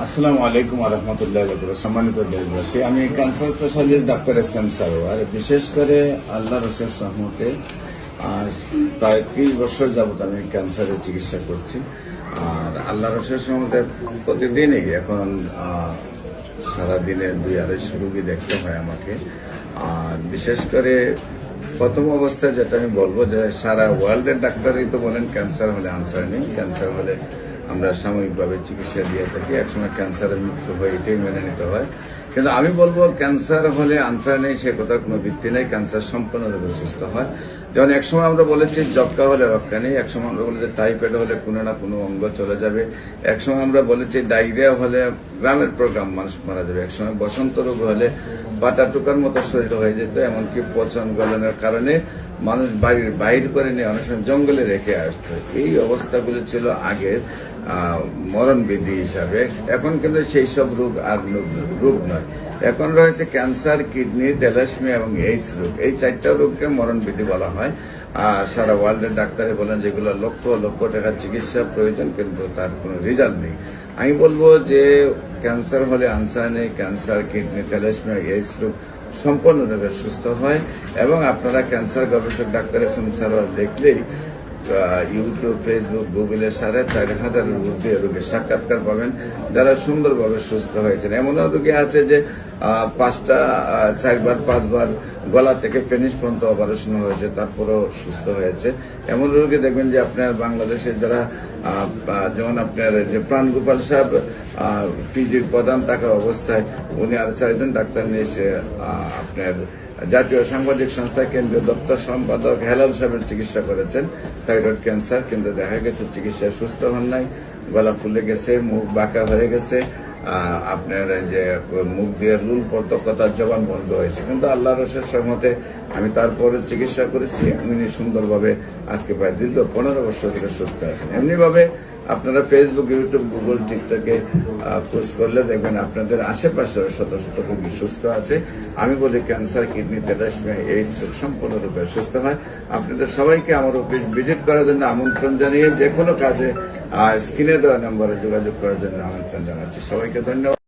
আসসালামু আলাইকুম রহমতুল্লাহ। সম্মানিত দেশবাসী, আমি cancer specialist doctor SM. Sarwar. বিশেষ করে আল্লাহ রসের রহমতে প্রায় 30 বছর যাবত আমি ক্যান্সারের চিকিৎসা করছি। আর আল্লাহ রসের রহমতে প্রতিদিনই এখন সারাদিনে 2-250 রোগী দেখতে হয় আমাকে। আর বিশেষ করে প্রথম অবস্থায় যেটা আমি বলবো যে সারা ওয়ার্ল্ডের ডাক্তারই তো বলেন ক্যান্সার হলে আনসার নেই, ক্যান্সার হলে আমরা সাময়িকভাবে চিকিৎসা দিয়ে থাকি, একসময় ক্যান্সারের মৃত্যু হয়, এটাই মেনে নিতে হয়। কিন্তু আমি বলবো ক্যান্সার হলে আনসার নেই সে কথার কোনো ভিত্তি নেই, ক্যান্সার সম্পূর্ণরূপে সুস্থ হয়। যেমন একসময় আমরা বলেছি যক্কা হলে রক্ষা নেই, একসময় আমরা বলেছি টাইফয়েড হলে কোনো না কোনো অঙ্গ চলে যাবে, একসময় আমরা বলেছি ডায়রিয়া হলে গ্রামের প্রোগ্রাম মানুষ মারা যাবে, একসময় বসন্ত রোগ হলে পাটা টুকার মতো শরীর হয়ে যেত, এমনকি পচন গলনের কারণে মানুষ বাড়ির বাইর করে নিয়ে অনেক সময় জঙ্গলে রেখে আসতো। এই অবস্থাগুলো ছিল আগের মরণবিধি হিসাবে। এখন কিন্তু সেই সব রোগ আর রোগ নয়, এখন রয়েছে ক্যান্সার, কিডনি, থ্যালাসেমিয়া এবং এইডস রোগ। এই 4টা রোগকে মরণবিধি বলা হয়। আর সারা ওয়ার্ল্ডের ডাক্তারে বলেন যেগুলো লক্ষ লক্ষ টাকার চিকিৎসা প্রয়োজন কিন্তু তার কোনো রেজাল্ট নেই। আমি বলবো যে ক্যান্সার হলে আনসার নেই, ক্যান্সার, কিডনি, থ্যালাসেমিয়া, এইডস রোগ সম্পূর্ণরূপে সুস্থ হয়। এবং আপনারা ক্যান্সার গবেষক ডাক্তার এস.এম. সারোয়ার দেখলেই ইউটিউব, ফেসবুক, গুগলের 4,500-এর ঊর্ধ্বে রোগীর সাক্ষাৎকার পাবেন যারা সুন্দরভাবে সুস্থ হয়েছেন। এমন রোগী আছে যে 4-5 বার গলা থেকে পেনিস পর্যন্ত অপারেশন হয়েছে, তারপরেও সুস্থ হয়েছে। এমন রোগী দেখবেন যে আপনার বাংলাদেশে যারা যেমন আপনার যে প্রাণ গোপাল সাহেব পিজির প্রধান থাকা অবস্থায় উনি আর 4জন ডাক্তার নিয়ে এসে আপনার জাতীয় সাংবাদিক সংস্থা কেন্দ্রীয় দপ্তর সম্পাদক হেলাল সাহেবের চিকিৎসা করেছেন থাইরয়েড ক্যান্সার, কিন্তু দেখা গেছে চিকিৎসায় সুস্থ হন নাই, গলা ফুলে গেছে, মুখ বাঁকা হয়ে গেছে, আপনার যে মুখ দিয়ে লুল পড়তো, কথার জবান বন্ধ হয়েছে। কিন্তু আল্লাহ রসের সহমতে আমি তারপরে চিকিৎসা করেছি, উনি সুন্দরভাবে আজকে প্রায় দীর্ঘ 15 বছর ধরে সুস্থ আছেন। এমনিভাবে আপনারা ফেসবুক, ইউটিউব, গুগল, টিকটকে পোস্ট করলে দেখবেন আপনাদের আশেপাশে শত শত রোগী সুস্থ আছে। আমি বলি ক্যান্সার, কিডনি, থ্যালাসেমিয়া, এইডস রোগ সম্পূর্ণরূপে সুস্থ হয়। আপনাদের সবাইকে আমার অফিস ভিজিট করার জন্য আমন্ত্রণ জানিয়ে যে কোনো কাজে স্ক্রিনে দেওয়া নম্বরে যোগাযোগ করার জন্য আমন্ত্রণ জানাচ্ছি। সবাইকে ধন্যবাদ।